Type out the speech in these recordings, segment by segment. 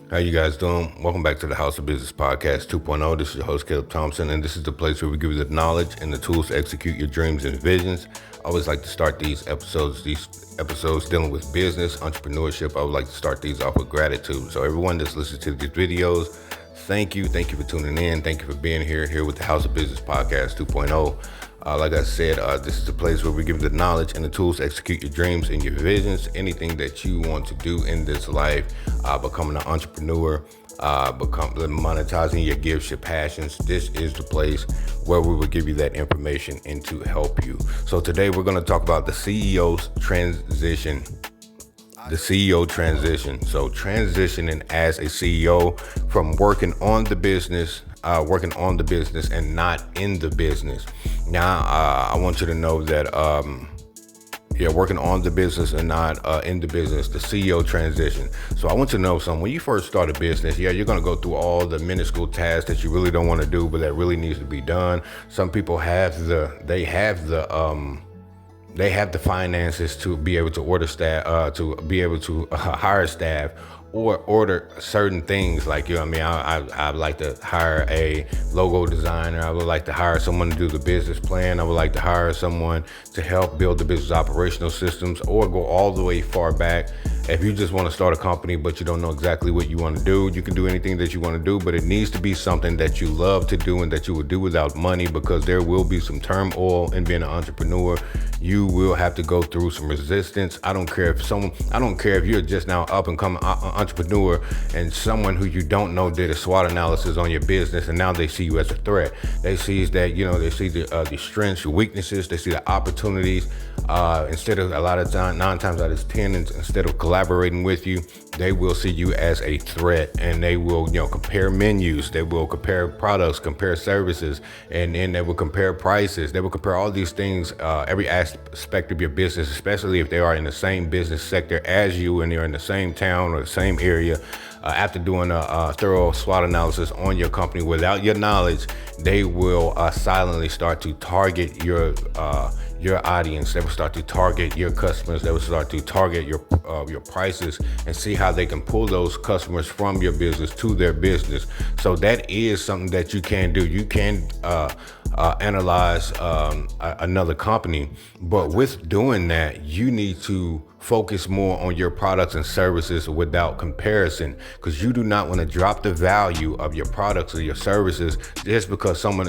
How you guys doing? Welcome back to the House of Business Podcast 2.0. This is your host, Caleb Thompson, and this is the place where we give you the knowledge and the tools to execute your dreams and visions. I always like to start these episodes dealing with business, entrepreneurship. I would like to start these off with gratitude. So everyone that's listening to these videos, thank you. Thank you for tuning in. Thank you for being here with the House of Business Podcast 2.0. Like I said, this is the place where we give you the knowledge and the tools to execute your dreams and your visions. Anything that you want to do in this life, becoming an entrepreneur, monetizing your gifts, your passions. This is the place where we will give you that information and to help you. So today we're going to talk about the CEO's transition. The CEO transition. So transitioning as a CEO from working on the business and not in the business. Now, I want you to know that, working on the business and not in the business, the CEO transition. So I want you to know something. When you first start a business, you're going to go through all the minuscule tasks that you really don't want to do, but that really needs to be done. Some people have the finances to be able to order staff, to be able to hire staff or order certain things. Like, I'd like to hire a logo designer. I would like to hire someone to do the business plan. I would like to hire someone to help build the business operational systems, or go all the way far back. If you just want to start a company, but you don't know exactly what you want to do, you can do anything that you want to do, but it needs to be something that you love to do and that you would do without money, because there will be some turmoil in being an entrepreneur. You will have to go through some resistance. I don't care if you're just now up and coming entrepreneur and someone who you don't know did a SWOT analysis on your business, and now they see you as a threat. They see that, they see the strengths, your weaknesses, they see the opportunities. Instead of 9 times out of 10, instead of collaborating with you, they will see you as a threat, and they will, compare menus, they will compare products, compare services, and then they will compare prices. They will compare all these things, every aspect of your business, especially if they are in the same business sector as you and they're in the same town or the same area. After doing a thorough SWOT analysis on your company without your knowledge, they will silently start to target your audience. They will start to target your customers. They will start to target your prices and see how they can pull those customers from your business to their business. So that is something that you can do. You can analyze another company, but with doing that, you need to focus more on your products and services without comparison, because you do not want to drop the value of your products or your services just because someone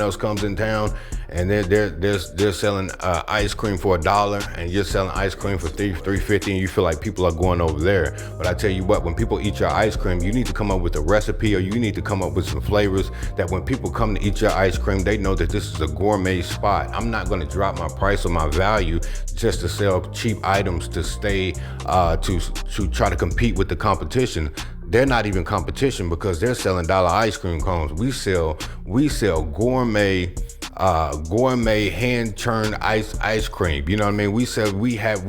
else comes in town and they're selling ice cream for $1 and you're selling ice cream for $3.50, and you feel like people are going over there. But I tell you what, when people eat your ice cream, you need to come up with a recipe, or you need to come up with some flavors that when people come to eat your ice cream, they know that this is a gourmet spot. I'm not going to drop my price or my value just to sell cheap items to stay to try to compete with the competition. They're not even competition, because they're selling dollar ice cream cones. We sell gourmet hand churned ice cream. You know what I mean? We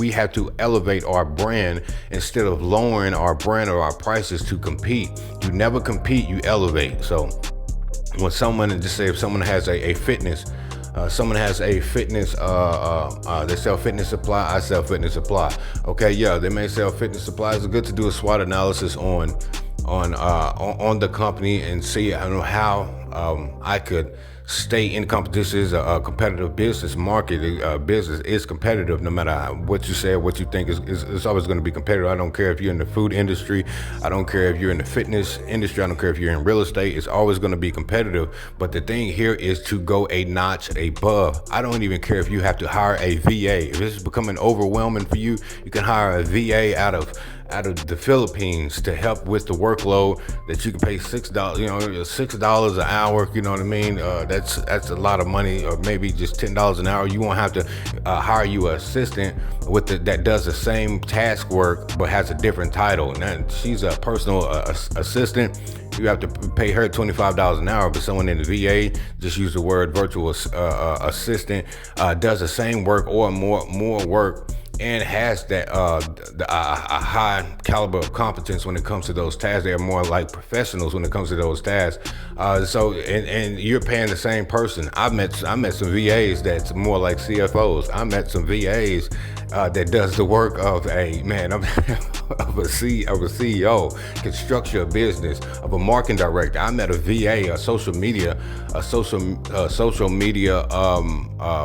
have to elevate our brand instead of lowering our brand or our prices to compete. You never compete, you elevate. So when someone, just say if someone has a fitness, they sell fitness supply, I sell fitness supply. Okay, they may sell fitness supplies. It's good to do a SWOT analysis on the company and see how I could stay in competition. This is a competitive business market. Business is competitive no matter what you say or what you think. It's always going to be competitive. I don't care if you're in the food industry. I don't care if you're in the fitness industry. I don't care if you're in real estate. It's always going to be competitive. But the thing here is to go a notch above. I don't even care if you have to hire a VA. If this is becoming overwhelming for you, you can hire a VA out of the Philippines to help with the workload that you can pay $6, $6 an hour. You know what I mean? That's a lot of money, or maybe just $10 an hour. You won't have to hire you an assistant that does the same task work but has a different title. And she's a personal assistant. You have to pay her $25 an hour, but someone in the VA, just use the word virtual assistant, does the same work or more work and has that a high caliber of competence when it comes to those tasks. They're more like professionals when it comes to those tasks. And you're paying the same person. I met some VAs that's more like CFOs. I met some VAs that does the work of a man of a CEO, can structure a business, of a marketing director. I met a VA, a social media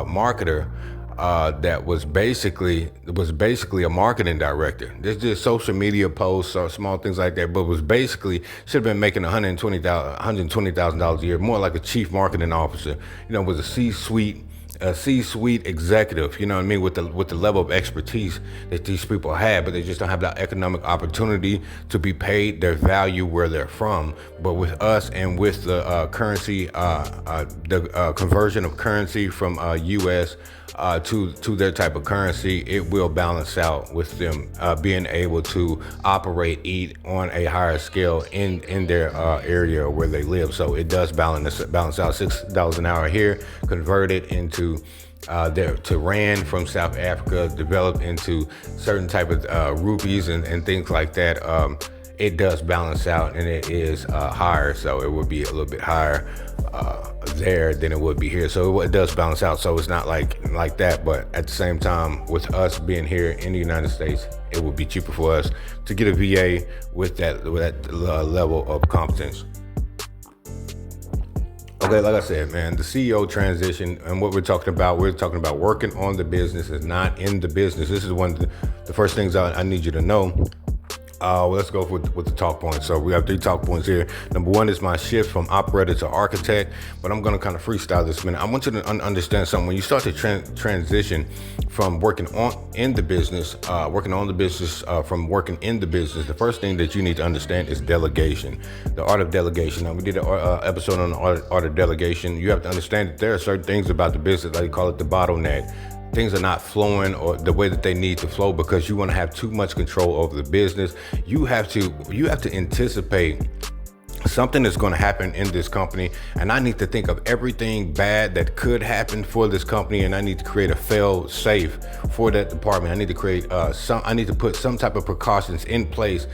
marketer that was basically a marketing director. This just social media posts or small things like that, but was basically should have been making $120,000 a year, more like a chief marketing officer. Was a C-suite executive, you know what I mean, with the level of expertise that these people have, but they just don't have that economic opportunity to be paid their value where they're from. But with us and with the currency, the conversion of currency from U.S. To their type of currency, it will balance out with them being able to eat on a higher scale in their area where they live. So it does balance out. $6 an hour here, converted into to rand from South Africa, developed into certain type of rupees and things like that. It does balance out, and it is higher, so it would be a little bit higher there than it would be here. So it does balance out. So it's not like that, but at the same time, with us being here in the United States, it would be cheaper for us to get a VA with that level of competence. Okay, like I said, man, the CEO transition and what we're talking about working on the business is not in the business. This is one of the first things I need you to know. Let's go with the talk points. So we have 3 talk points here. Number 1 is my shift from operator to architect, but I'm going to kind of freestyle this minute. I want you to understand something. When you start to transition from working on the business, the first thing that you need to understand is delegation, the art of delegation. Now, we did an episode on the art of delegation. You have to understand that there are certain things about the business, like you call it the bottleneck. Things are not flowing or the way that they need to flow because you want to have too much control over the business. You have to anticipate something that's going to happen in this company, and I need to think of everything bad that could happen for this company, and I need to create a fail safe for that department. I need to create I need to put some type of precautions in place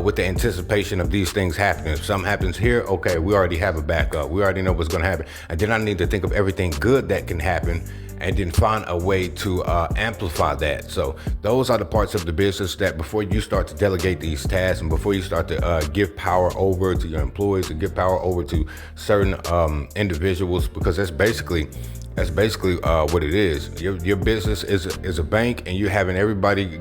with the anticipation of these things happening. If something happens here, okay, we already have a backup. We already know what's going to happen, and then I need to think of everything good that can happen and then find a way to amplify that. So those are the parts of the business that before you start to delegate these tasks and before you start to give power over to your employees and give power over to certain individuals, because that's basically what it is. Your business is a bank, and you're having everybody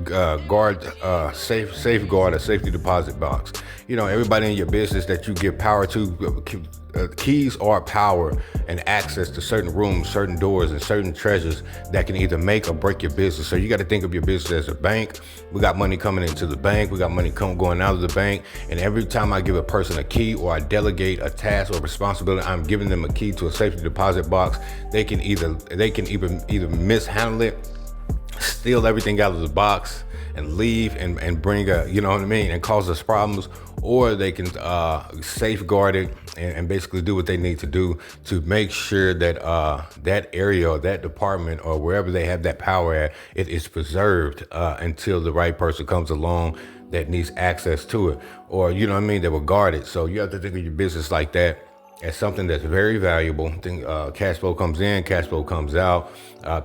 safeguard a safety deposit box. Everybody in your business that you give power to, keys are power and access to certain rooms, certain doors, and certain treasures that can either make or break your business. So you got to think of your business as a bank. We got money coming into the bank. We got money going out of the bank. And every time I give a person a key or I delegate a task or responsibility, I'm giving them a key to a safety deposit box. They can either mishandle it, steal everything out of the box, and leave and bring and cause us problems, or they can safeguard it and basically do what they need to do to make sure that that area or that department or wherever they have that power at, it is preserved until the right person comes along that needs access to it, or they will guard it. So you have to think of your business like that, as something that's very valuable. Cash flow comes in, cash flow comes out.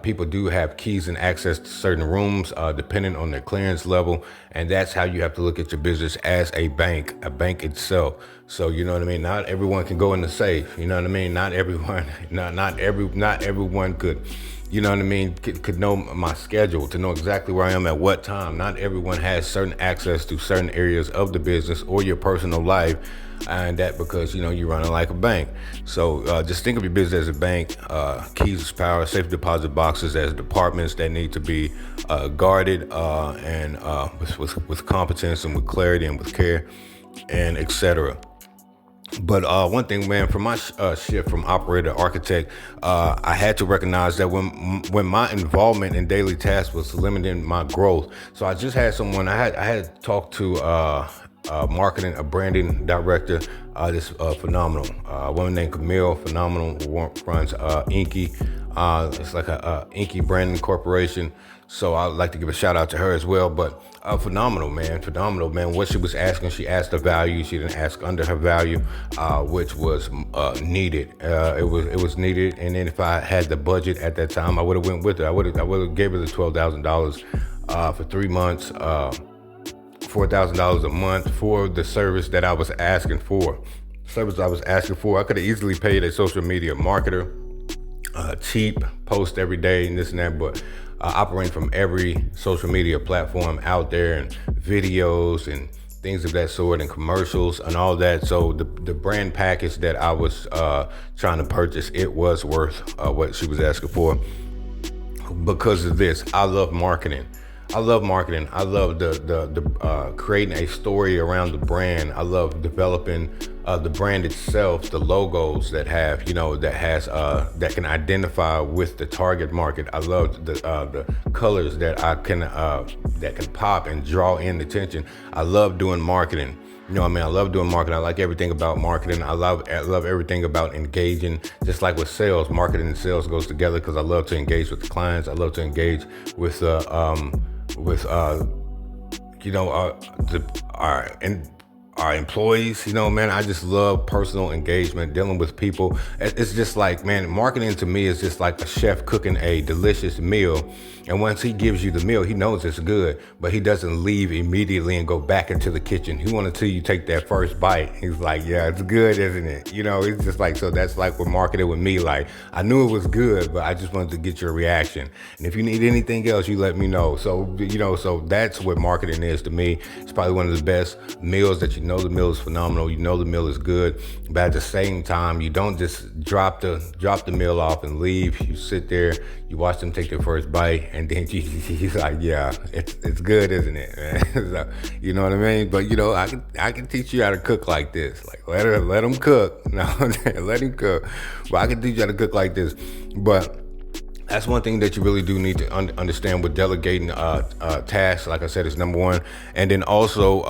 People do have keys and access to certain rooms, depending on their clearance level. And that's how you have to look at your business as a bank itself. So, not everyone can go in the safe. Not everyone, not everyone could, could know my schedule, to know exactly where I am at what time. Not everyone has certain access to certain areas of the business or your personal life. And that because, you're running like a bank. So just think of your business as a bank. Keys is power, safe deposit boxes as departments that need to be guarded and with competence and with clarity and with care and etc. But one thing, man, from my shift from operator to architect, I had to recognize that when my involvement in daily tasks was limiting my growth. So I just had someone, I had talked to marketing, a branding director, this phenomenal woman named Camille, phenomenal, runs Inky. It's like a Inky branding corporation. So I'd like to give a shout out to her as well. But phenomenal, man. Phenomenal, man. What she was asking, she asked the value. She didn't ask under her value, which was needed. It was needed. And then if I had the budget at that time, I would have went with it. I would have gave her the $12,000 for 3 months, $4,000 a month for the service that I was asking for. Service I was asking for. I could have easily paid a social media marketer, cheap, post every day and this and that, but operating from every social media platform out there and videos and things of that sort and commercials and all that. So the brand package that I was trying to purchase, it was worth what she was asking for. Because of this, I love marketing. I love marketing. I love the creating a story around the brand. I love developing the brand itself, the logos that have, that can identify with the target market. I love the colors that that can pop and draw in attention. I love doing marketing. I love doing marketing. I like everything about marketing. I love everything about engaging. Just like with sales, marketing and sales goes together because I love to engage with the clients. I love to engage with our employees. I just love personal engagement, dealing with people. It's just like, man, marketing to me is just like a chef cooking a delicious meal. And once he gives you the meal, he knows it's good, but he doesn't leave immediately and go back into the kitchen. He wants until you take that first bite. He's like, yeah, it's good, isn't it? It's just like, so that's like with marketing with me. Like, I knew it was good, but I just wanted to get your reaction. And if you need anything else, you let me know. So, so that's what marketing is to me. It's probably one of the best meals that the meal is phenomenal. The meal is good, but at the same time, you don't just drop the meal off and leave. You sit there, you watch them take their first bite, and then he's like, yeah, it's good, isn't it, man? So, you know what I mean? But I can teach you how to cook like this. Like let him cook. No, let him cook. But I can teach you how to cook like this. But that's one thing that you really do need to understand with delegating tasks. Like I said, is number one. And then also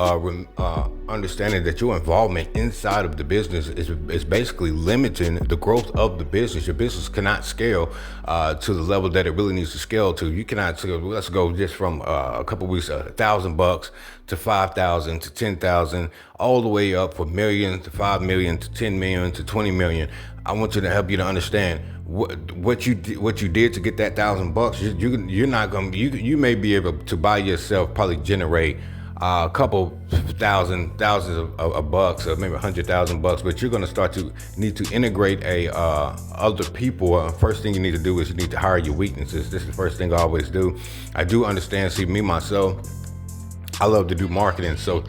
understanding that your involvement inside of the business is basically limiting the growth of the business. Your business cannot scale to the level that it really needs to scale to. You cannot say, let's go just from a couple weeks, $1,000 to 5,000 to 10,000, all the way up from million to 5 million to 10 million to 20 million. I want you to help you to understand what you did to get that $1,000. You're not gonna. You may be able to by yourself probably generate a couple thousands of bucks, or maybe $100,000, but you're gonna start to need to integrate other people. First thing you need to do is you need to hire your weaknesses. This is the first thing I always do. I do understand. See, me myself, I love to do marketing. So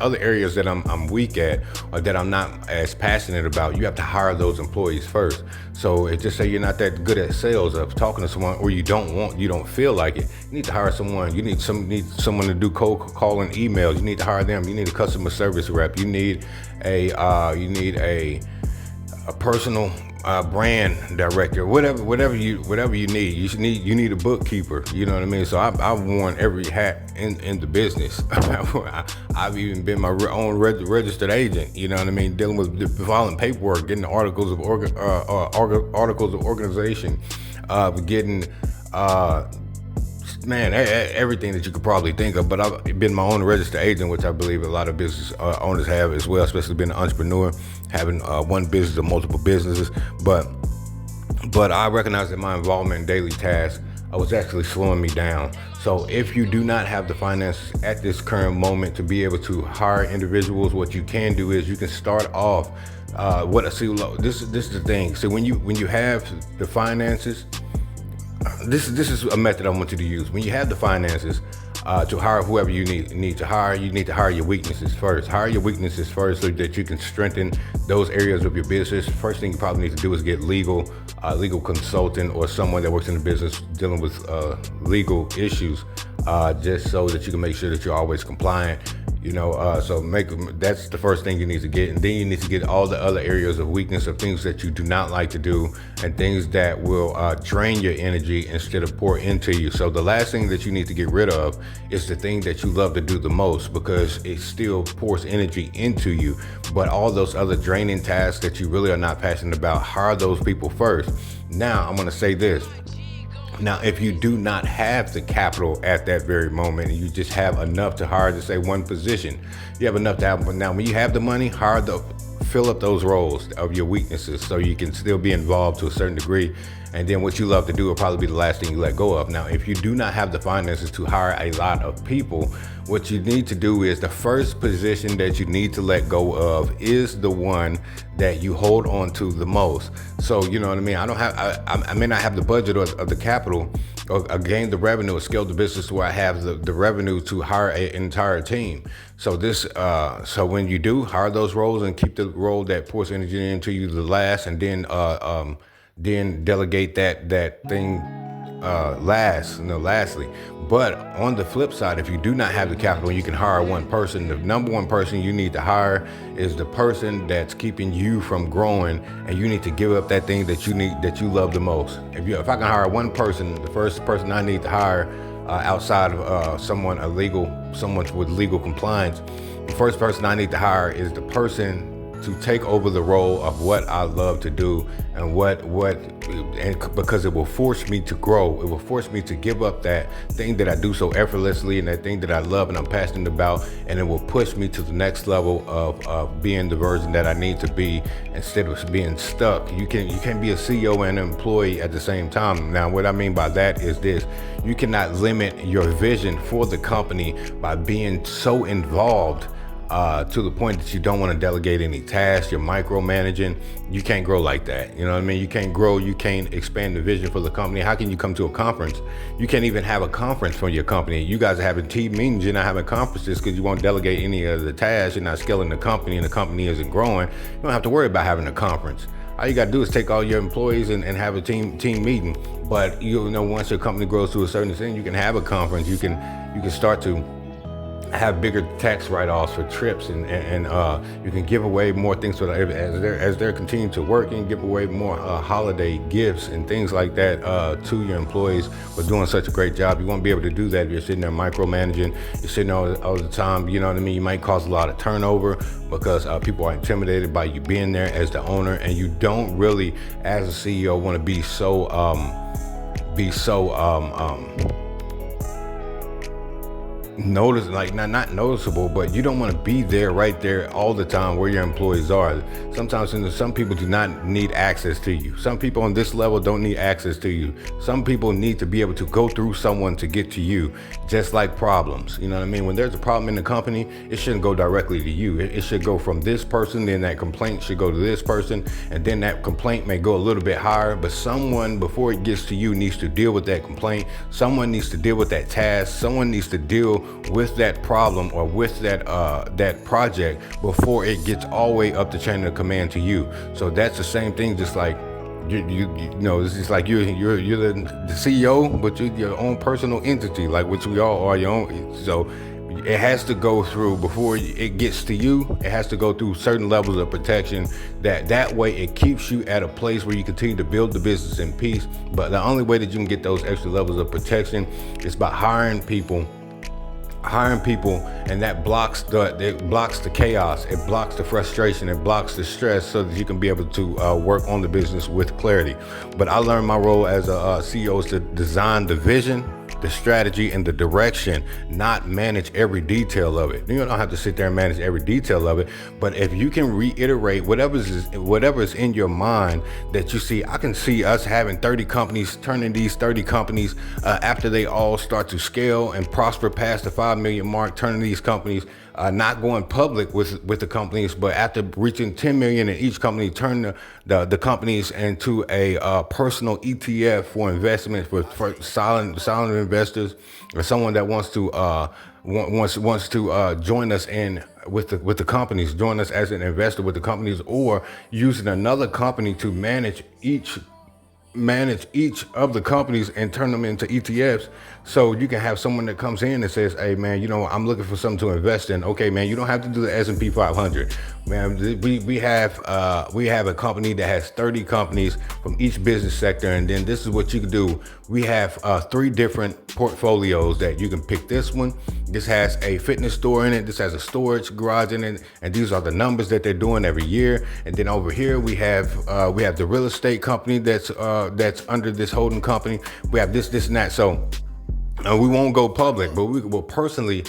other areas that I'm weak at or that I'm not as passionate about, you have to hire those employees first. So it just say you're not that good at sales of talking to someone, or you don't feel like it. You need to hire someone. You need someone to do cold calling emails. You need to hire them. You need a customer service rep. You need a personal brand director, whatever you need. You need a bookkeeper. You know what I mean? So I've worn every hat in the business. I've even been my own registered agent. You know what I mean? Dealing with filing paperwork, getting articles of organization, getting everything that you could probably think of. But I've been my own registered agent, which I believe a lot of business owners have as well, especially being an entrepreneur, having one business or multiple businesses. But I recognize that my involvement in daily tasks was actually slowing me down. So if you do not have the finances at this current moment to be able to hire individuals, what you can do is you can start off. This is the thing. So when you have the finances, this is a method I want you to use. When you have the finances to hire whoever you need to hire, you need to hire your weaknesses first. Hire your weaknesses first so that you can strengthen those areas of your business. First thing you probably need to do is get legal consultant or someone that works in the business dealing with legal issues, just so that you can make sure that you're always compliant. That's the first thing you need to get. And then you need to get all the other areas of weakness, of things that you do not like to do and things that will drain your energy instead of pour into you. So the last thing that you need to get rid of is the thing that you love to do the most, because it still pours energy into you. But all those other draining tasks that you really are not passionate about, hire those people first. Now, I'm going to say this. Now, if you do not have the capital at that very moment, and you just have enough to hire to say one position, you have enough to have. Now, when you have the money, fill up those roles of your weaknesses, so you can still be involved to a certain degree. And then what you love to do will probably be the last thing you let go of. Now, if you do not have the finances to hire a lot of people, what you need to do is the first position that you need to let go of is the one that you hold on to the most. So, you know what I mean? I may not have the budget or the capital or gain the revenue or scale the business where I have the revenue to hire an entire team. So so when you do hire those roles and keep the role that pours energy into you the last, and then delegate that thing lastly. But on the flip side, if you do not have the capital, you can hire one person. The number one person you need to hire is the person that's keeping you from growing, and you need to give up that thing that you love the most. If I can hire one person, the first person I need to hire outside of someone with legal compliance, the first person I need to hire is the person to take over the role of what I love to do, and because it will force me to grow. It will force me to give up that thing that I do so effortlessly and that thing that I love and I'm passionate about, and it will push me to the next level of being the version that I need to be instead of being stuck. You can't be a CEO and an employee at the same time. Now, what I mean by that is this: you cannot limit your vision for the company by being so involved to the point that you don't want to delegate any tasks. You're micromanaging. You can't grow like that. You know what I mean? You can't grow. You can't expand the vision for the company. How can you come to a conference? You can't even have a conference for your company. You guys are having team meetings. You're not having conferences because you won't delegate any of the tasks. You're not scaling the company, and the company isn't growing. You don't have to worry about having a conference. All you got to do is take all your employees and have a team meeting. But once your company grows to a certain extent, you can have a conference. You can start to have bigger tax write-offs for trips, and you can give away more things as they're continuing to work, and give away more holiday gifts and things like that to your employees for doing such a great job. You won't be able to do that if you're sitting there micromanaging. You're sitting all the time. You know what I mean? You might cause a lot of turnover because people are intimidated by you being there as the owner, and you don't really, as a CEO, want to be so not noticeable, but you don't want to be there right there all the time where your employees are. Sometimes some people do not need access to you. Some people on this level don't need access to you. Some people need to be able to go through someone to get to you, just like problems. You know what I mean? When there's a problem in the company, it shouldn't go directly to you. It should go from this person, then that complaint should go to this person, and then that complaint may go a little bit higher, but someone before it gets to you needs to deal with that complaint. Someone needs to deal with that task. Someone needs to deal with that problem or with that project before it gets all the way up the chain of command to you. So that's the same thing, just like it's just like you're the CEO, but you're your own personal entity, like which we all are your own. So it has to go through, before it gets to you, it has to go through certain levels of protection. That way it keeps you at a place where you continue to build the business in peace. But the only way that you can get those extra levels of protection is by hiring people, and that blocks the chaos, it blocks the frustration, it blocks the stress, so that you can be able to work on the business with clarity. But I learned my role as a CEO is to design the vision, the strategy, and the direction, not manage every detail of it. You don't have to sit there and manage every detail of it, but if you can reiterate whatever is in your mind that you see. I can see us having 30 companies, turning these 30 companies after they all start to scale and prosper past the 5 million mark, turning these companies not going public with the companies, but after reaching 10 million in each company, turn the companies into a personal ETF for investment for silent investors, or someone that wants to join us in with the companies, join us as an investor with the companies, or using another company to manage each of the companies and turn them into ETFs. So you can have someone that comes in and says, hey man, I'm looking for something to invest in. Okay man, you don't have to do the S&P 500. Man, we have a company that has 30 companies from each business sector, and then this is what you can do. We have 3 different portfolios that you can pick. This one, this has a fitness store in it, this has a storage garage in it, and these are the numbers that they're doing every year. And then over here we have the real estate company that's that's under this holding company. We have this, and that. So we won't go public, but we will personally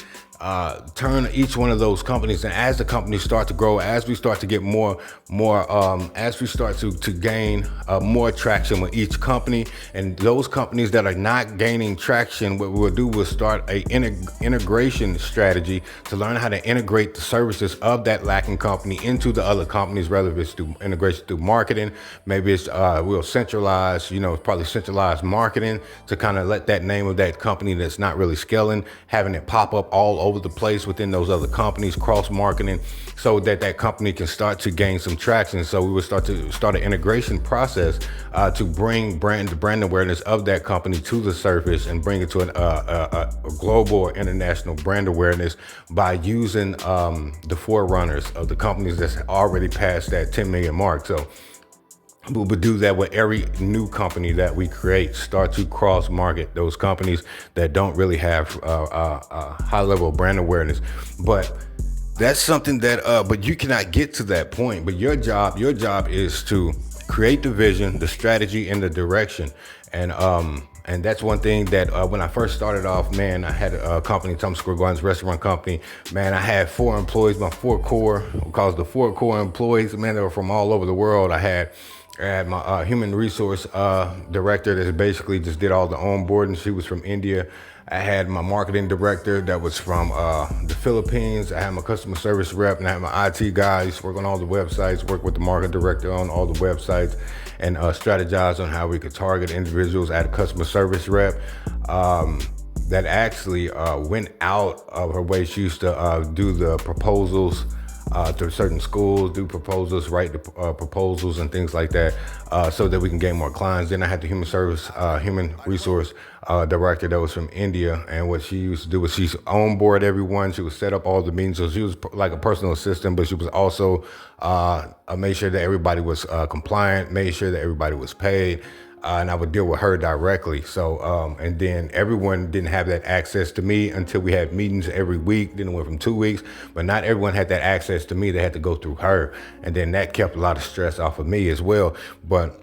turn each one of those companies. And as the companies start to grow, as we start to get as we start to gain more traction with each company, and those companies that are not gaining traction, what we'll do, we'll start a integration strategy to learn how to integrate the services of that lacking company into the other companies, whether it's through integration through marketing, maybe it's we'll centralize, probably centralized marketing to kind of let that name of that company that's not really scaling, having it pop up all over the place within those other companies, cross marketing, so that company can start to gain some traction. So we would start an integration process to bring brand awareness of that company to the surface and bring it to a global or international brand awareness by using the forerunners of the companies that's already passed that 10 million mark. So we would do that with every new company that we create, start to cross market those companies that don't really have high level brand awareness. But that's something that, but you cannot get to that point. But your job is to create the vision, the strategy, and the direction. And that's one thing that when I first started off, man, I had a company, Times Square Gardens restaurant company. Man, I had 4 employees, my 4 core, because the 4 core employees, man, they were from all over the world. I had my human resource director that basically just did all the onboarding. She was from India. I had my marketing director that was from the Philippines. I had my customer service rep, and I had my IT guys work on all the websites, work with the marketing director on all the websites, and strategize on how we could target individuals. I had a customer service rep that actually went out of her way. She used to do the proposals to certain schools, do proposals, write the proposals and things like that, so that we can gain more clients. Then I had the human resource director that was from India, and what she used to do was she onboard everyone. She would set up all the meetings, so she was like a personal assistant, but she was also made sure that everybody was compliant, made sure that everybody was paid. And I would deal with her directly. So, and then everyone didn't have that access to me until we had meetings every week. Then it went from 2 weeks, but not everyone had that access to me. They had to go through her. And then that kept a lot of stress off of me as well. But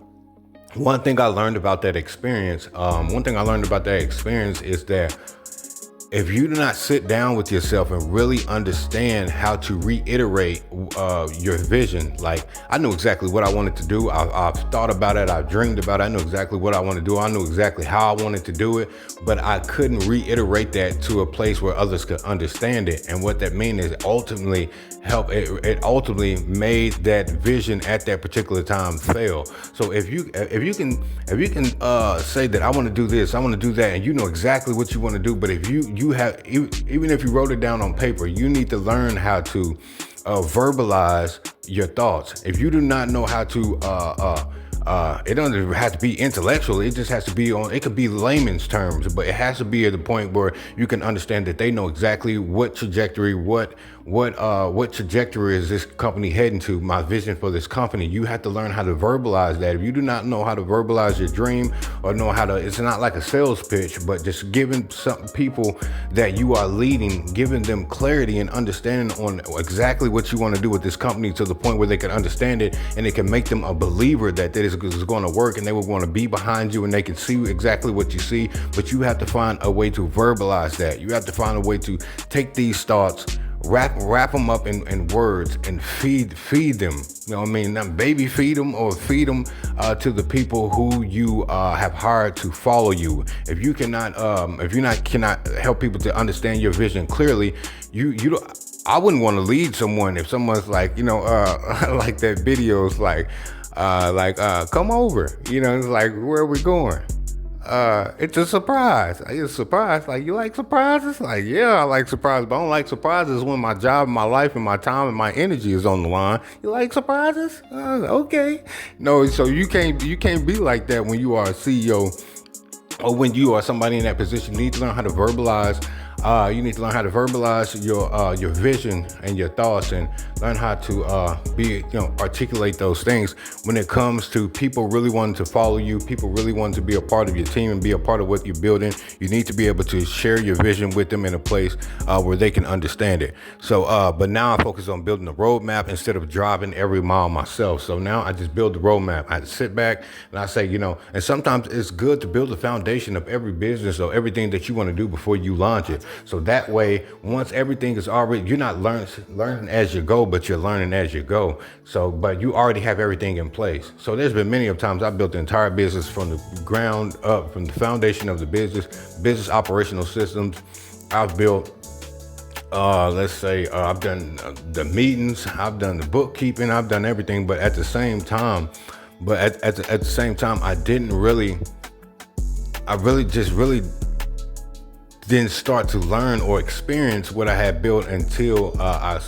one thing I learned about that experience, is that if you do not sit down with yourself and really understand how to reiterate your vision, like I knew exactly what I wanted to do. I've thought about it. I've dreamed about it. I knew exactly what I want to do. I knew exactly how I wanted to do it, but I couldn't reiterate that to a place where others could understand it. And what that means is ultimately it ultimately made that vision at that particular time fail. So if you can say that I want to do this, I want to do that, and you know exactly what you want to do, but if even if you wrote it down on paper, you need to learn how to verbalize your thoughts. If you do not know how to it doesn't have to be intellectual. It just has to be it could be layman's terms, but it has to be at the point where you can understand that they know exactly what trajectory, what trajectory is this company heading to, my vision for this company. You have to learn how to verbalize that. If you do not know how to verbalize your dream or know how to, it's not like a sales pitch, but just giving some people that you are leading, giving them clarity and understanding on exactly what you want to do with this company to the point where they can understand it and it can make them a believer that is going to work, and they will want to be behind you and they can see exactly what you see. But you have to find a way to verbalize that. You have to find a way to take these thoughts, wrap them up in words and feed them. You know what I mean? Not baby feed them, or feed them to the people who you have hired to follow you. If you cannot help people to understand your vision clearly, I wouldn't want to lead someone if someone's like, like that video's like, come over, it's like, where are we going? It's a surprise. It's a surprise. Like, you like surprises? Like, yeah, I like surprises, but I don't like surprises when my job, my life, and my time and my energy is on the line. You like surprises? Okay. No, so you can't be like that when you are a CEO or when you are somebody in that position. You need to learn how to verbalize You need to learn how to verbalize your vision and your thoughts, and learn how to articulate those things when it comes to people really wanting to follow you, people really wanting to be a part of your team and be a part of what you're building. You need to be able to share your vision with them in a place where they can understand it. So, but now I focus on building a roadmap instead of driving every mile myself. So now I just build the roadmap. I sit back and I say, and sometimes it's good to build the foundation of every business or everything that you want to do before you launch it. So that way, once everything is already, you're not learning as you go, but you're learning as you go. So, but you already have everything in place. So there's been many of times I've built the entire business from the ground up, from the foundation of the business operational systems. I've built, let's say, I've done the meetings, I've done the bookkeeping, I've done everything. But at the same time, I really didn't start to learn or experience what I had built until I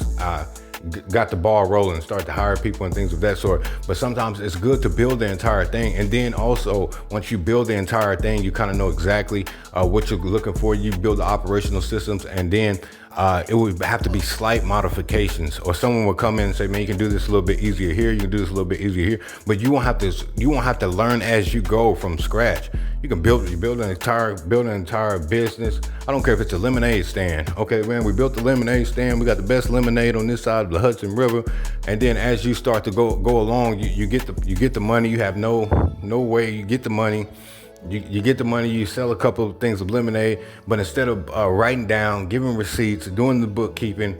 got the ball rolling, start to hire people and things of that sort. But sometimes it's good to build the entire thing, and then also once you build the entire thing, you kind of know exactly what you're looking for. You build the operational systems, and then it would have to be slight modifications, or someone would come in and say, man, you can do this a little bit easier here, you can do this a little bit easier here. But you won't have to learn as you go from scratch. You can build an entire business. I don't care if it's a lemonade stand. Okay, man, we built the lemonade stand. We got the best lemonade on this side of the Hudson River. And then as you start to go along, you get the money. You have no way you get the money. You get the money, you sell a couple of things of lemonade, but instead of writing down, giving receipts, doing the bookkeeping,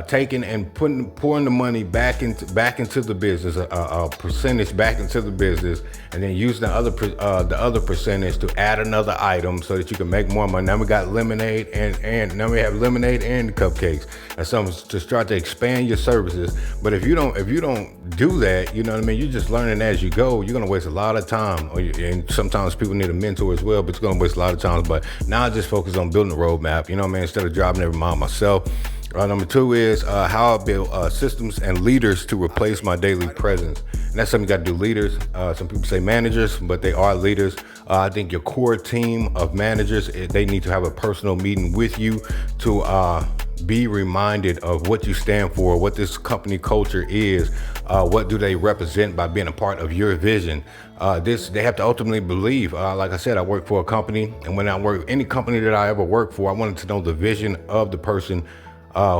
taking and pouring the money back into the business, a percentage back into the business, and then using the other percentage to add another item so that you can make more money. Now we got lemonade and now we have lemonade and cupcakes, and something to start to expand your services. But if you don't do that, you know what I mean, you're just learning as you go. You're gonna waste a lot of time, and sometimes people need a mentor as well, but you're gonna waste a lot of time. But now I just focus on building a roadmap, you know what I mean, instead of driving every mile myself. Number two is how I build systems and leaders to replace my daily presence. And that's something you got to do. Leaders, some people say managers, but they are leaders. I think your core team of managers, they need to have a personal meeting with you to be reminded of what you stand for, what this company culture is, what do they represent by being a part of your vision. They have to ultimately believe. Like I said, I work for a company, and when I work any company that I ever worked for, I wanted to know the vision of the person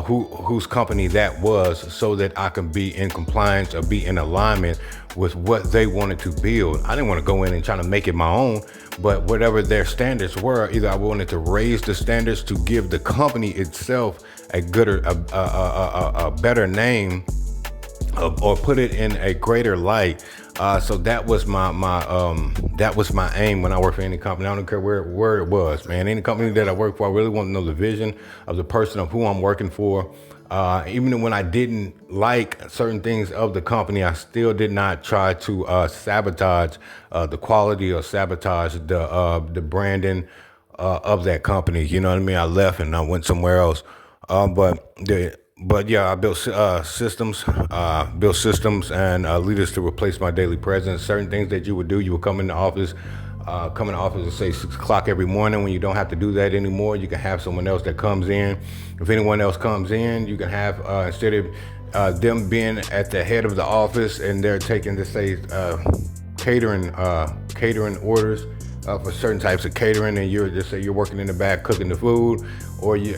whose company that was, so that I can be in compliance or be in alignment with what they wanted to build. I didn't want to go in and try to make it my own, but whatever their standards were, either I wanted to raise the standards to give the company itself a better name, or put it in a greater light. So that was my aim when I worked for any company. I don't care where it was, man. Any company that I worked for, I really want to know the vision of the person of who I'm working for. Even when I didn't like certain things of the company, I still did not try to sabotage the quality or sabotage the branding of that company. You know what I mean? I left and I went somewhere else. But yeah, I built systems and leaders to replace my daily presence. Certain things that you would do, you would come in the office at say 6 o'clock every morning. When you don't have to do that anymore, you can have someone else that comes in. If anyone else comes in, you can have, instead of them being at the head of the office and they're taking, to say, catering orders for certain types of catering, and you're working in the back cooking the food,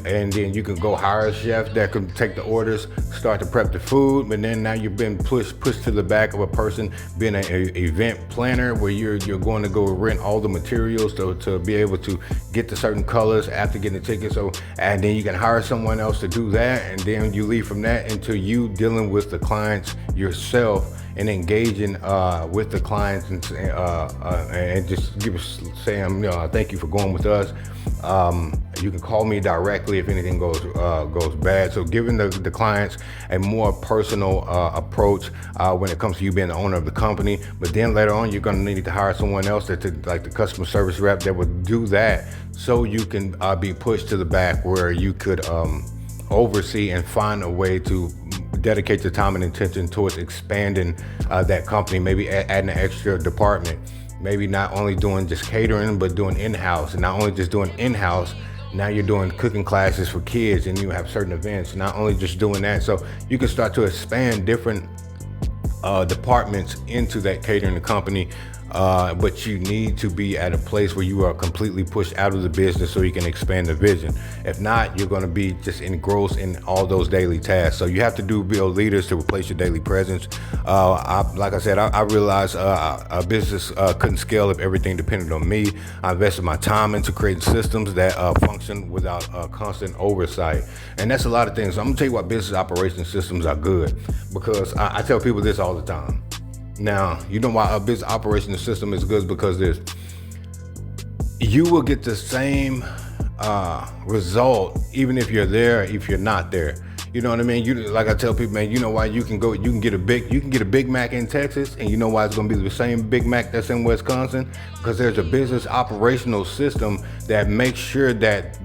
and then you can go hire a chef that can take the orders, start to prep the food. But then now you've been pushed to the back of a person being an event planner, where you're going to go rent all the materials to be able to get the certain colors after getting the ticket. So, and then you can hire someone else to do that, and then you leave from that into you dealing with the clients yourself and engaging with the clients, and just saying, thank you for going with us. You can call me directly if anything goes bad. So giving the clients a more personal approach when it comes to you being the owner of the company. But then later on, you're going to need to hire someone else like the customer service rep that would do that, so you can be pushed to the back, where you could oversee and find a way to dedicate your time and attention towards expanding that company, maybe adding an extra department, maybe not only doing just catering, but doing in-house. And not only just doing in-house, Now you're doing cooking classes for kids, and you have certain events. Not only just doing that, so you can start to expand different departments into that catering company. But you need to be at a place where you are completely pushed out of the business so you can expand the vision. If not, you're going to be just engrossed in all those daily tasks. So you have to build leaders to replace your daily presence. Like I said, I realized a business couldn't scale if everything depended on me. I invested my time into creating systems that function without constant oversight. And that's a lot of things. So I'm going to tell you why business operation systems are good, because I tell people this all the time. Now, you know why a business operational system is good? Because you will get the same result even if you're there, if you're not there. You know what I mean? Like I tell people, man, you know why you can get a Big Mac in Texas, and you know why it's gonna be the same Big Mac that's in Wisconsin? Because there's a business operational system that makes sure that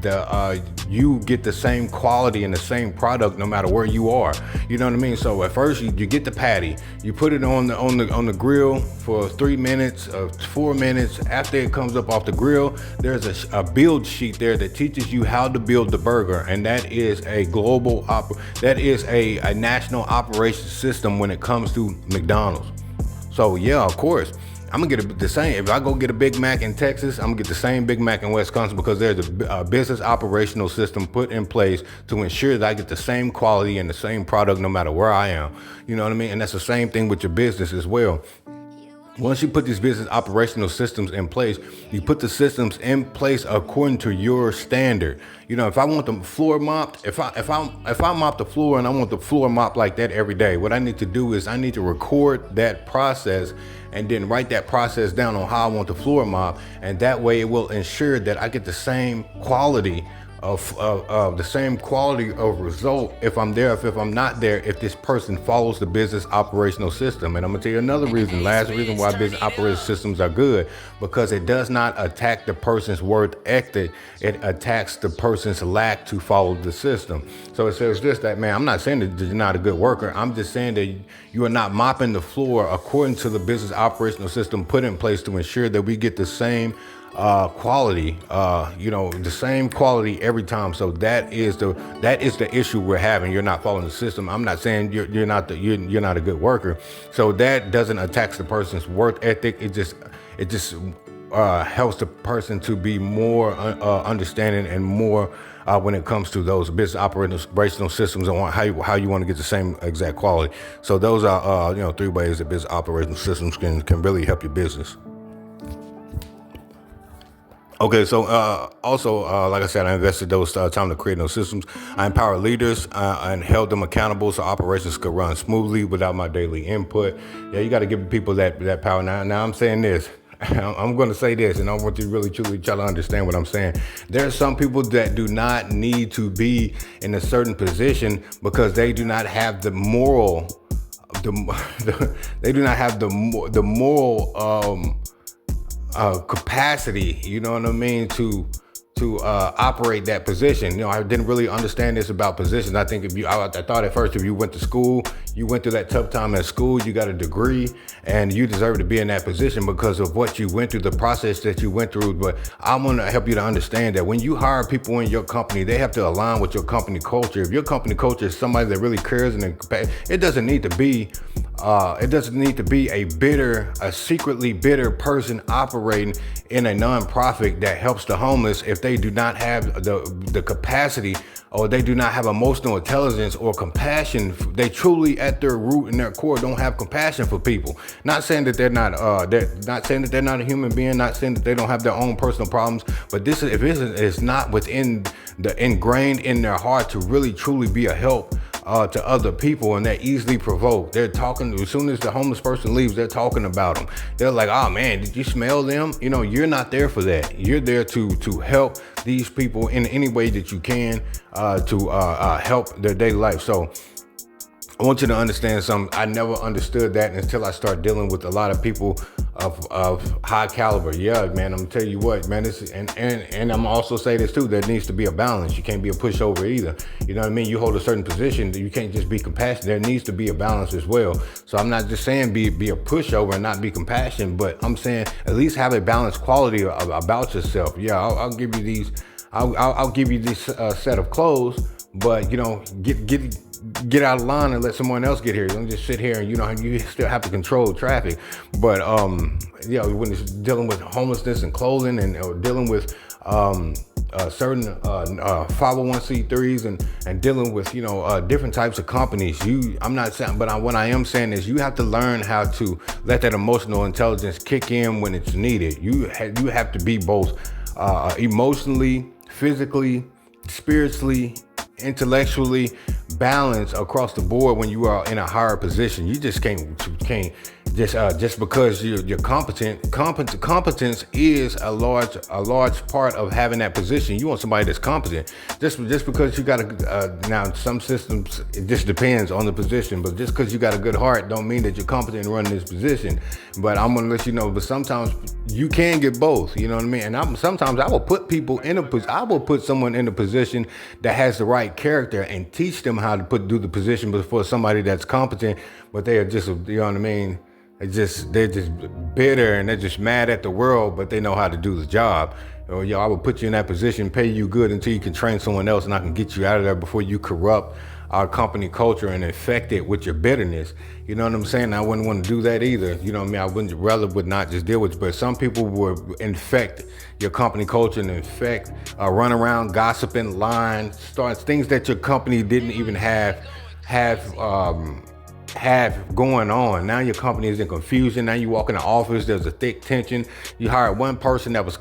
you get the same quality and the same product no matter where you are. You know what I mean? So at first you get the patty, you put it on the grill for 3 minutes, 4 minutes. After it comes up off the grill, there's a build sheet there that teaches you how to build the burger, and that is a national operation system when it comes to McDonald's. So yeah, of course, I'm gonna get the same. If I go get a Big Mac in Texas, I'm gonna get the same Big Mac in Wisconsin, because there's a business operational system put in place to ensure that I get the same quality and the same product no matter where I am. You know what I mean? And that's the same thing with your business as well. Once you put these business operational systems in place, you put the systems in place according to your standard. You know, if I want the floor mopped, if I mop the floor and I want the floor mopped like that every day, what I need to do is I need to record that process and then write that process down on how I want the floor mopped, and that way it will ensure that I get the same quality of result if I'm there, if I'm not there, if this person follows the business operational system. And I'm gonna tell you another reason, last reason why business operational systems are good, because it does not attack the person's work ethic, it attacks the person's lack to follow the system. So it says this, that man, I'm not saying that you're not a good worker, I'm just saying that you are not mopping the floor according to the business operational system put in place to ensure that we get the same quality, the same quality every time. So that is the issue we're having. You're not following the system. I'm not saying you're not a good worker. So that doesn't attack the person's work ethic. It just helps the person to be more understanding and more when it comes to those business operational systems and how you want to get the same exact quality. So those are 3 ways that business operational systems can really help your business. Okay, so like I said, I invested those time to create those systems. I empower leaders and held them accountable so operations could run smoothly without my daily input. Yeah, you got to give people that power. Now I'm saying this. I'm going to say this, and I want you to really truly try to understand what I'm saying. There are some people that do not need to be in a certain position because they do not have the moral. They do not have the moral. Capacity, you know what I mean, to operate that position. You know, I didn't really understand this about positions. I think I thought at first if you went to school, you went through that tough time at school, you got a degree, and you deserve to be in that position because of what you went through, the process that you went through. But I want to help you to understand that when you hire people in your company, they have to align with your company culture. If your company culture is somebody that really cares, and it doesn't need to be a secretly bitter person operating in a nonprofit that helps the homeless if they do not have the capacity, or they do not have emotional intelligence or compassion. They truly, at their root and their core, don't have compassion for people. Not saying that they're not a human being. Not saying that they don't have their own personal problems. But if it's not ingrained in their heart to really truly be a help to other people, and they're easily provoked. They're talking, as soon as the homeless person leaves, they're talking about them. They're like, oh man, did you smell them? You know, you're not there for that. You're there to help these people in any way that you can to help their daily life. So I want you to understand something. I never understood that until I started dealing with a lot of people of high caliber. Yeah, man, I'm gonna tell you what, man, and I'm also say this too, there needs to be a balance. You can't be a pushover either. You know what I mean? You hold a certain position, you can't just be compassionate. There needs to be a balance as well. So I'm not just saying be a pushover and not be compassionate, but I'm saying at least have a balanced quality about yourself. Yeah, I'll give you these I'll give you this set of clothes, but get out of line and let someone else get here. Don't just sit here and you still have to control traffic. But when it's dealing with homelessness and clothing and or dealing with certain 501c3s and dealing with different types of companies. I'm not saying, but what I am saying is you have to learn how to let that emotional intelligence kick in when it's needed. You have to be both emotionally, physically, spiritually, intellectually balanced across the board when you are in a higher position. You just can't just because you're competent. Competence is a large part of having that position. You want somebody that's competent. Just because you got now some systems, it just depends on the position. But just because you got a good heart, don't mean that you're competent in running this position. But I'm gonna let you know. But sometimes you can get both. You know what I mean? And sometimes I will put people I will put someone in a position that has the right character and teach them how to do the position before somebody that's competent, but they are just, you know what I mean? They're just bitter and they're just mad at the world, but they know how to do the job. Or I will put you in that position, pay you good until you can train someone else, and I can get you out of there before you corrupt our company culture and infect it with your bitterness. You know what I'm saying? I wouldn't want to do that either. You know what I mean? would not just deal with it, but some people would infect your company culture and run around gossiping, lying, start things that your company didn't even have going on. Now your company is in confusion. Now you walk in the office, there's a thick tension. You hired one person that was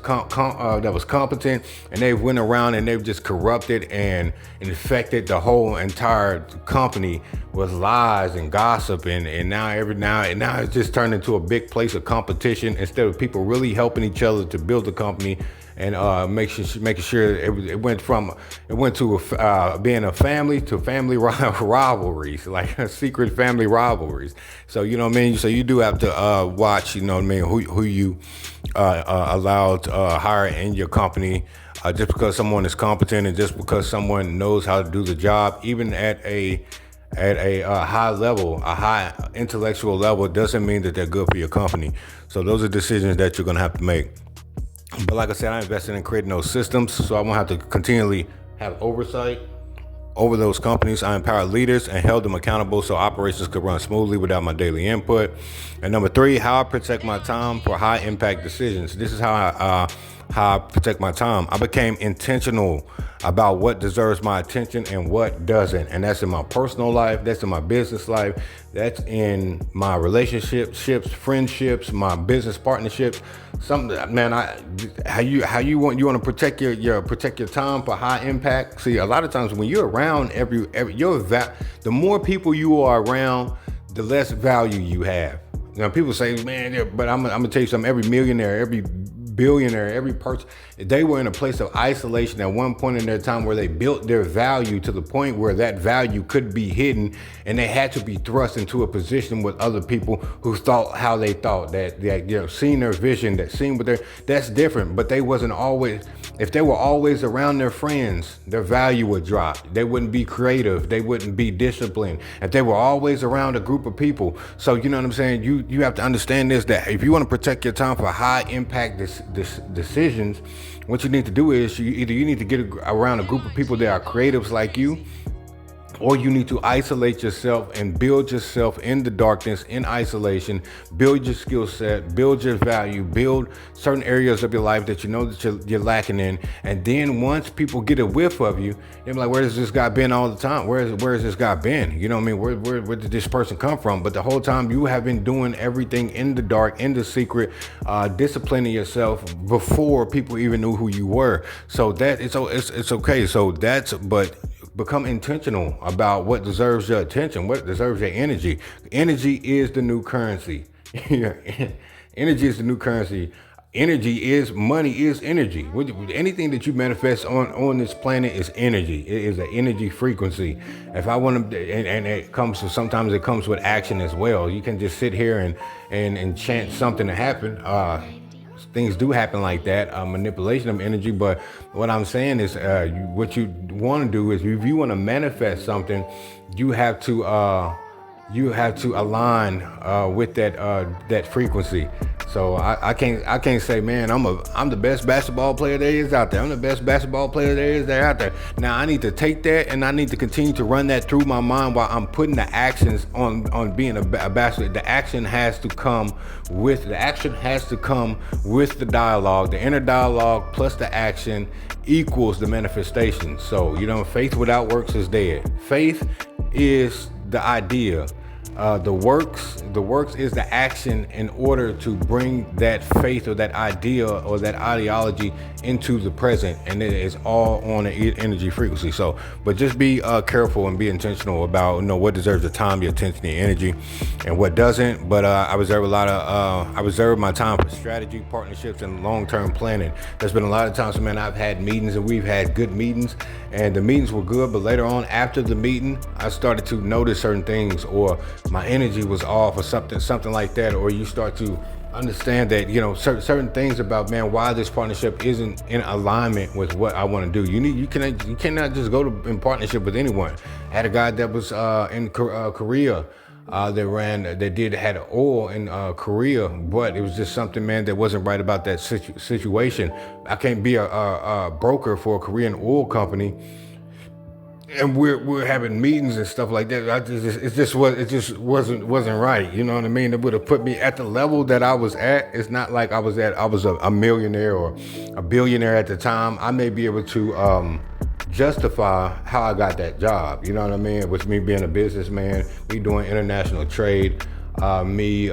competent, and they went around and they've just corrupted and infected the whole entire company with lies and gossip, and now it's just turned into a big place of competition instead of people really helping each other to build the company and making sure it went to being a family to family rivalries, like secret family rivalries. So you know what I mean. So you do have to watch, you know what I mean, who you allow to hire in your company. Just because someone is competent and just because someone knows how to do the job, even at a high level, a high intellectual level, doesn't mean that they're good for your company. So those are decisions that you're gonna have to make. But like I said, I invested in creating those systems, so I won't have to continually have oversight over those companies. I empowered leaders and held them accountable so operations could run smoothly without my daily input. And number 3, how I protect my time for high impact decisions. This is how I protect my time. I became intentional about what deserves my attention and what doesn't. And that's in my personal life, that's in my business life, that's in my relationships, friendships, my business partnerships. How you want to protect your time for high impact. See, a lot of times when you're around the more people you are around, the less value you have. Now people say, man, but I'm gonna tell you something. Every millionaire, every billionaire, every person, they were in a place of isolation at one point in their time where they built their value to the point where that value could be hidden, and they had to be thrust into a position with other people who thought how they thought, that seeing their vision, that seeing what that's different. But they wasn't always, if they were always around their friends, their value would drop. They wouldn't be creative. They wouldn't be disciplined. If they were always around a group of people. So you know what I'm saying? You have to understand this, that if you want to protect your time for high impact decisions, what you need to do is you need to get around a group of people that are creatives like you, or you need to isolate yourself and build yourself in the darkness, in isolation, build your skill set, build your value, build certain areas of your life that you know that you're lacking in. And then once people get a whiff of you, they're like, where has this guy been all the time? Where has this guy been? You know what I mean? Where did this person come from? But the whole time you have been doing everything in the dark, in the secret, disciplining yourself before people even knew who you were. So that it's okay. So but become intentional about what deserves your attention, what deserves your energy. Energy is the new currency. Energy is the new currency. Energy is money, is energy. Anything that you manifest on this planet is energy. It is an energy frequency. If I want to, and it comes to, sometimes it comes with action as well. You can just sit here and chant something to happen. Things do happen like that, manipulation of energy. But what I'm saying is, what you want to do is, if you want to manifest something, you have to align with that frequency. So I can't say, man, I'm the best basketball player there is out there. I'm the best basketball player there is out there. Now I need to take that and I need to continue to run that through my mind while I'm putting the actions on being a basketball. The action has to come with the dialogue. The inner dialogue plus the action equals the manifestation. So, faith without works is dead. Faith is the idea. The works is the action in order to bring that faith or that idea or that ideology into the present, and it is all on the energy frequency. So, but just be careful and be intentional about what deserves your time, your attention, your energy, and what doesn't. But I reserve my time for strategy, partnerships, and long-term planning. There's been a lot of times, man, I've had meetings and we've had good meetings, and the meetings were good, but later on after the meeting, I started to notice certain things, or my energy was off, or something like that, or you start to understand that certain things about, man, why this partnership isn't in alignment with what I want to do. You cannot just go in partnership with anyone. I had a guy that was in Korea. They had oil in Korea, but it was just something, man, that wasn't right about that situation. I can't be a broker for a Korean oil company, and we're having meetings and stuff like that. It just wasn't right. You know what I mean? It would have put me at the level that I was at. It's not like I was a millionaire or a billionaire at the time. I may be able to justify how I got that job. You know what I mean? With me being a businessman, me doing international trade, me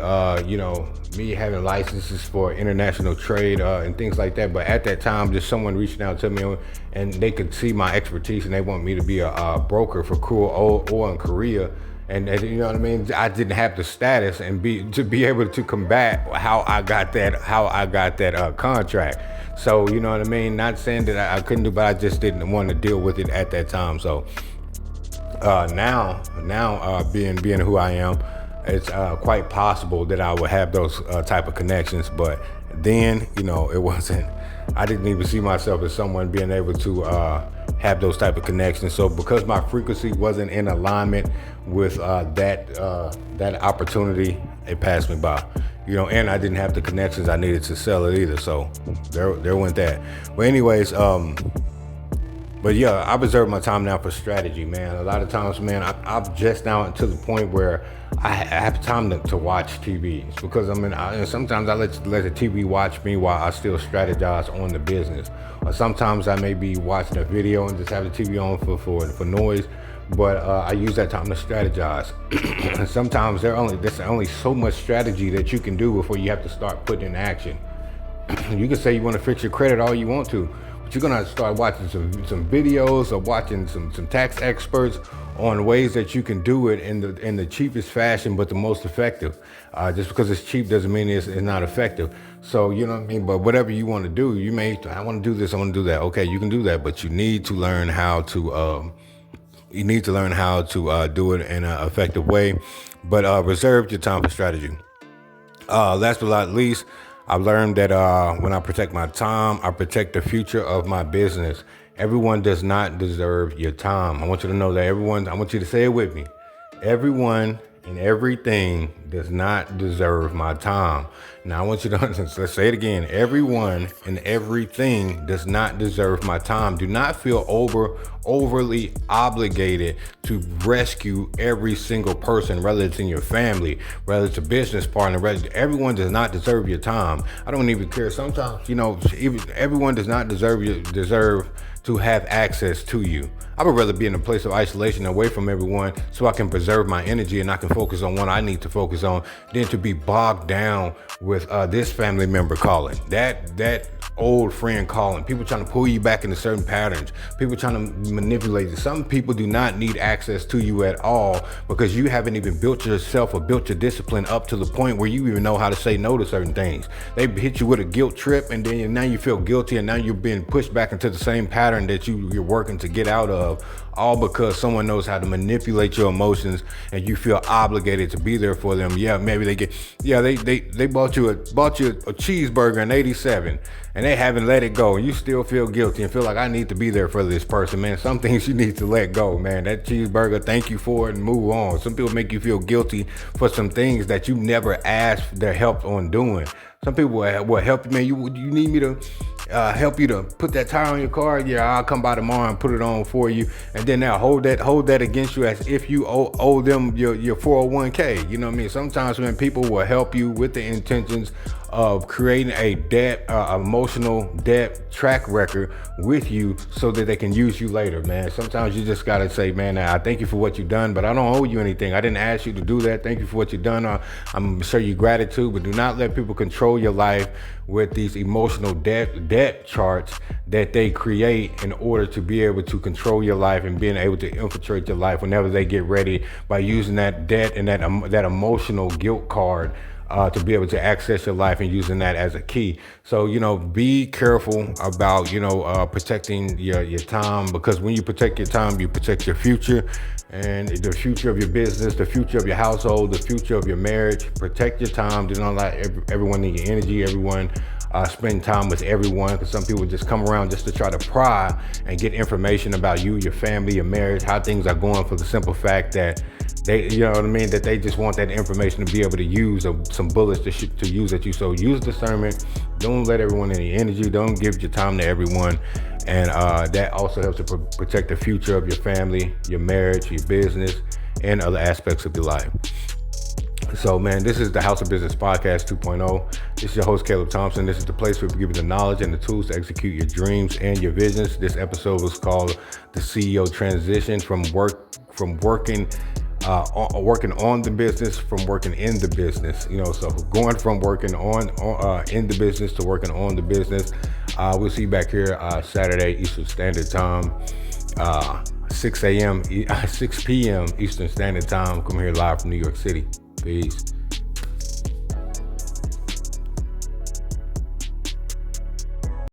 having licenses for international trade and things like that. But at that time, just someone reaching out to me and they could see my expertise and they want me to be a broker for crude oil in Korea. And you know what I mean? I didn't have the status and to be able to combat how I got that contract. So, you know what I mean? Not saying that I couldn't do, but I just didn't want to deal with it at that time. So now being who I am, it's quite possible that I would have those type of connections. But then, it wasn't. I didn't even see myself as someone being able to have those type of connections. So because my frequency wasn't in alignment with that opportunity, it passed me by. And I didn't have the connections I needed to sell it either. So there went that. But anyways, but yeah, I reserve my time now for strategy, man. A lot of times, man, I'm just now to the point where I have time to watch TV. It's because sometimes I let the TV watch me while I still strategize on the business. Or sometimes I may be watching a video and just have the TV on for noise. But I use that time to strategize. Sometimes there's only so much strategy that you can do before you have to start putting in action. You can say you want to fix your credit all you want to, but you're gonna start watching some videos or watching some tax experts on ways that you can do it in the cheapest fashion, but the most effective. Just because it's cheap doesn't mean it's not effective. So, you know what I mean? But whatever you want to do, I want to do this, I want to do that. Okay, you can do that, but you need to learn how to do it in an effective way. But reserve your time for strategy. Last but not least, I've learned that when I protect my time, I protect the future of my business. Everyone does not deserve your time. I want you to know that I want you to say it with me. Everyone and everything does not deserve my time. Now I want you to let's say it again. Everyone and everything does not deserve my time. Do not feel overly obligated to rescue every single person, whether it's in your family, whether it's a business partner, everyone does not deserve your time. I don't even care. Sometimes, everyone does not deserve to have access to you. I would rather be in a place of isolation away from everyone so I can preserve my energy and I can focus on what I need to focus on than to be bogged down with this family member calling, that old friend calling, people trying to pull you back into certain patterns, people trying to manipulate you. Some people do not need access to you at all because you haven't even built yourself or built your discipline up to the point where you even know how to say no to certain things. They hit you with a guilt trip and then now you feel guilty and now you're being pushed back into the same pattern that you're working to get out of, all because someone knows how to manipulate your emotions and you feel obligated to be there for them. Yeah, maybe they bought you a cheeseburger in '87 and they haven't let it go, and you still feel guilty and feel like I need to be there for this person, man. Some things you need to let go, man. That cheeseburger, thank you for it and move on. Some people make you feel guilty for some things that you never asked their help on doing. Some people will help you, man. You need me to help you to put that tire on your car? Yeah, I'll come by tomorrow and put it on for you. And then they'll hold that against you as if you owe them your 401k. You know what I mean? Sometimes when people will help you with the intentions of creating a emotional debt track record with you so that they can use you later, man. Sometimes you just gotta say, man, I thank you for what you've done, but I don't owe you anything. I didn't ask you to do that. Thank you for what you've done. I'm gonna show you gratitude, but do not let people control your life with these emotional debt charts that they create in order to be able to control your life and being able to infiltrate your life whenever they get ready by using that debt and that emotional guilt card to be able to access your life and using that as a key. So, be careful about, protecting your time, because when you protect your time, you protect your future and the future of your business, the future of your household, the future of your marriage. Protect your time. Do not let everyone need your energy. Everyone spend time with everyone, because some people just come around just to try to pry and get information about you, your family, your marriage, how things are going, for the simple fact that they, that they just want that information to be able to use some bullets to use at you. So use discernment. Don't let everyone in your energy. Don't give your time to everyone. And that also helps to protect the future of your family, your marriage, your business, and other aspects of your life. So, man, this is the House of Business Podcast 2.0. This is your host, Caleb Thompson. This is the place where we give you the knowledge and the tools to execute your dreams and your visions. This episode was called The CEO Transition, from working on the business, from working in the business. So going from working on in the business to working on the business. We'll see you back here Saturday Eastern Standard Time, 6 p.m. Eastern Standard Time. Come here live from New York City. Peace.